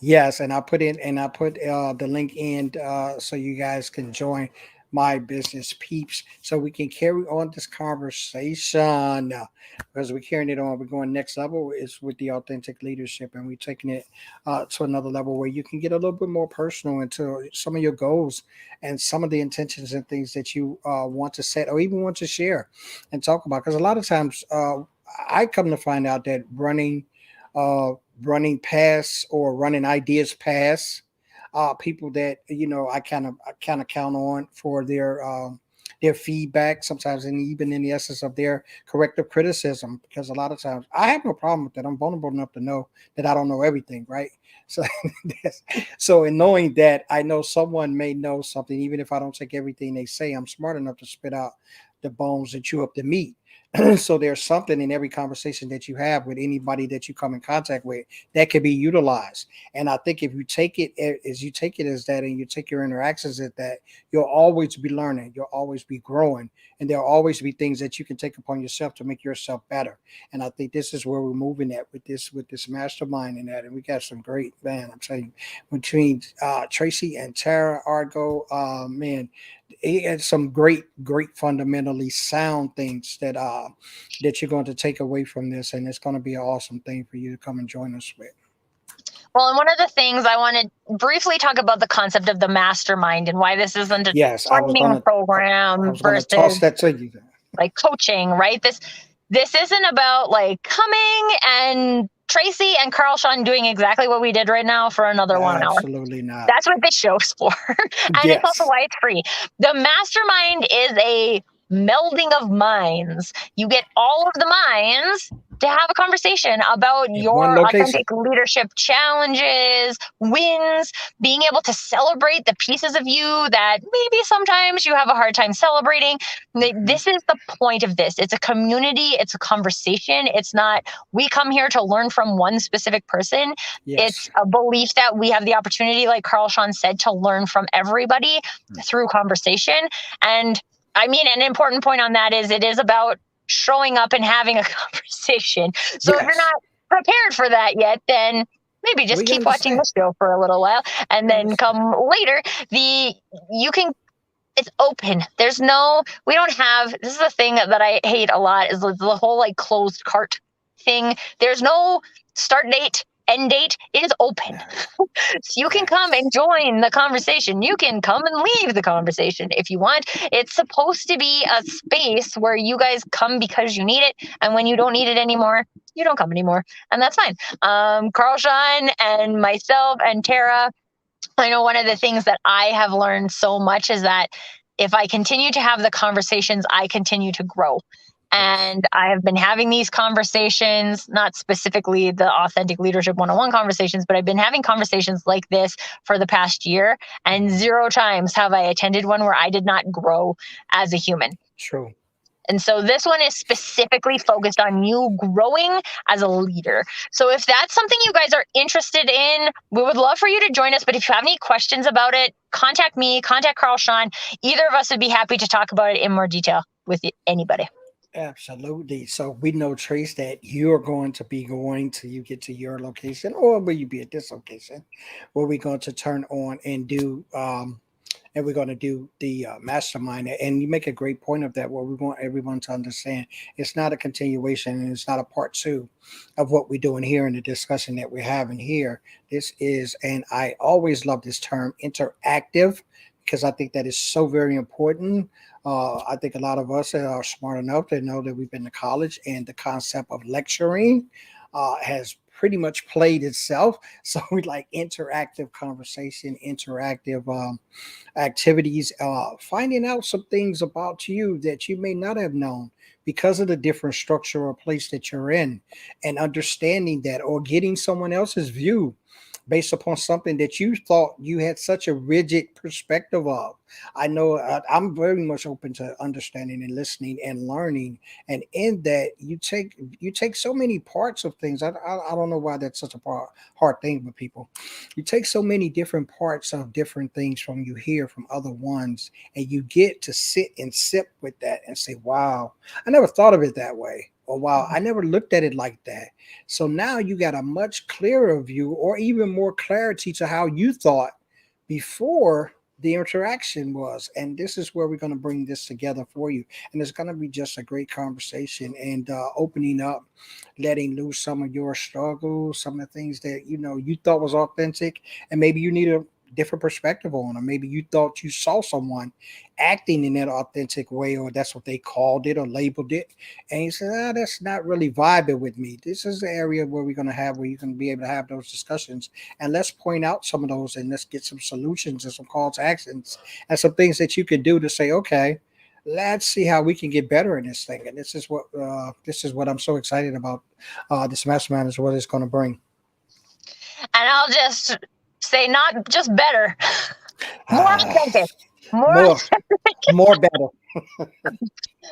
Yes, and I put the link in so you guys can join my business peeps so we can carry on this conversation because we're carrying it on. We're going next level is with the authentic leadership, and we're taking it to another level where you can get a little bit more personal into some of your goals and some of the intentions and things that you want to set or even want to share and talk about. Because a lot of times I come to find out that uh, running past or running ideas past people that I kind of count on for their feedback, sometimes and even in the essence of their corrective criticism. Because a lot of times I have no problem with that. I'm vulnerable enough to know that I don't know everything, right? So, so in knowing that, I know someone may know something, even if I don't take everything they say, I'm smart enough to spit out the bones and chew up the meat. So there's something in every conversation that you have with anybody that you come in contact with that can be utilized. And I think if you take it as you take it as that, and you take your interactions as that, you'll always be learning, you'll always be growing, and there'll always be things that you can take upon yourself to make yourself better. And I think this is where we're moving at with this mastermind and that. And we got some great, man, I'm telling you, between Tracy and Tara Argo, man, he had some great fundamentally sound things that you're going to take away from this, and it's going to be an awesome thing for you to come and join us with. Well, and one of the things I want to briefly talk about the concept of the mastermind and why this isn't a Yes, training I program was gonna toss versus that to you. like coaching, right? This isn't about like coming and Tracy and Carl Shawn doing exactly what we did right now for another 1 hour. Absolutely not. That's what this show's for. And it's also Yes. why it's free. The mastermind is a melding of minds. You get all of the minds to have a conversation about In one your location. authentic leadership challenges, wins, being able to celebrate the pieces of you that maybe sometimes you have a hard time celebrating. This is the point of this. It's a community, it's a conversation. It's not, we come here to learn from one specific person. It's Yes. a belief that we have the opportunity, like Carl Shawn said, to learn from everybody through conversation. And I mean, an important point on that is it is about showing up and having a conversation. So if you're Yes. not prepared for that yet, then maybe just We keep watching understand. this show for a little while and We then understand. come later. You can, it's open. There's no, we don't have, this is the thing that I hate a lot is the whole like closed cart thing. There's no start date, end date. It is open. So you can come and Yes. join the conversation. You can come and leave the conversation if you want. It's supposed to be a space where you guys come because you need it. And when you don't need it anymore, you don't come anymore. And that's fine. Carl Shawn and myself and Tara, I know one of the things that I have learned so much is that if I continue to have the conversations, I continue to grow. Yes. And I have been having these conversations, not specifically the Authentic Leadership 101 conversations, but I've been having conversations like this for the past year. And 0 times have I attended one where I did not grow as a human. True. And so this one is specifically focused on you growing as a leader. So if that's something you guys are interested in, we would love for you to join us. But if you have any questions about it, contact me, contact Carl Shawn. Either of us would be happy to talk about it in more detail with anybody. Absolutely. So we know, Trace, that you're going to be going till you get to your location, or will you be at this location, where we're going to turn on and do and we're going to do the mastermind. And you make a great point of that, where we want everyone to understand it's not a continuation and it's not a part two of what we're doing here in the discussion that we're having here. This is, and I always love this term, interactive, because I think that is so very important. I think a lot of us are smart enough to know that we've been to college, and the concept of lecturing has pretty much played itself. So we like interactive conversation, interactive activities, finding out some things about you that you may not have known because of the different structure or place that you're in, and understanding that, or getting someone else's view based upon something that you thought you had such a rigid perspective of. I know I'm very much open to understanding and listening and learning, and in that you take so many parts of things. I don't know why that's such a hard thing with people. You take so many different parts of different things from you hear from other ones, and you get to sit and sip with that and say, "Wow, I never thought of it that way." Or, "Wow, I never looked at it like that." So now you got a much clearer view, or even more clarity to how you thought before the interaction was. And this is where we're going to bring this together for you. And it's going to be just a great conversation, and opening up, letting loose some of your struggles, some of the things that you thought was authentic, and maybe you need a different perspective on, or maybe you thought you saw someone acting in that authentic way, or that's what they called it or labeled it, and you said, that's not really vibing with me. This is the area where where you're going to be able to have those discussions, and let's point out some of those, and let's get some solutions and some call to actions and some things that you can do to say, okay, let's see how we can get better in this thing. And this is what I'm so excited about. This mastermind is what it's going to bring. And I'll just say, not just better, more Ah, authentic, more more, more better.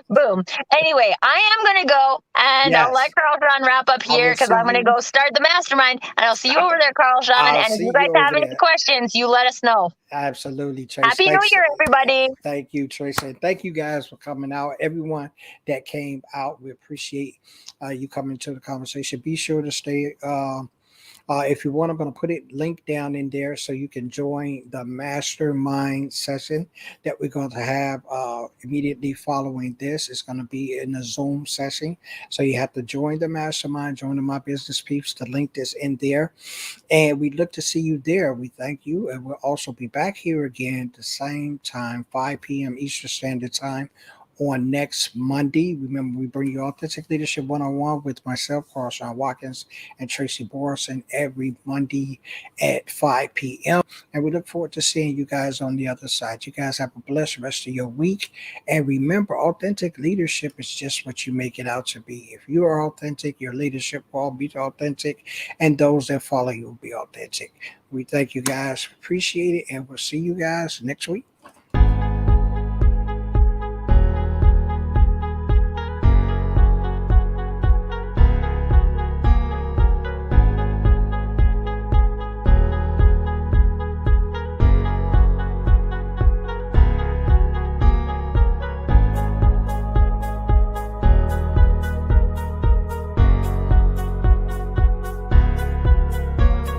boom. Anyway, I am going to go and I'll Yes, let Carl Shawn wrap up I here will because see I'm going to you. go start the mastermind. And I'll see you over there, Carl Shawn. I'll And if see you guys you have over any there. questions, you let us know. Absolutely, Trace. Happy New Thanks. Year, everybody. Thank you, Tracy. And thank you guys for coming out. Everyone that came out, we appreciate you coming to the conversation. Be sure to stay. If you want, I'm going to put it link down in there so you can join the mastermind session that we're going to have immediately following this. It's going to be in a Zoom session. So you have to join the mastermind, join the My Business Peeps. The link is in there. And we look to see you there. We thank you. And we'll also be back here again at the same time, 5 p.m. Eastern Standard Time on next Monday. Remember, we bring you Authentic Leadership 101 with myself, Carl Shawn Watkins, and Tracy Borreson every Monday at 5 p.m. And we look forward to seeing you guys on the other side. You guys have a blessed rest of your week. And remember, authentic leadership is just what you make it out to be. If you are authentic, your leadership will be authentic, and those that follow you will be authentic. We thank you guys, appreciate it, and we'll see you guys next week.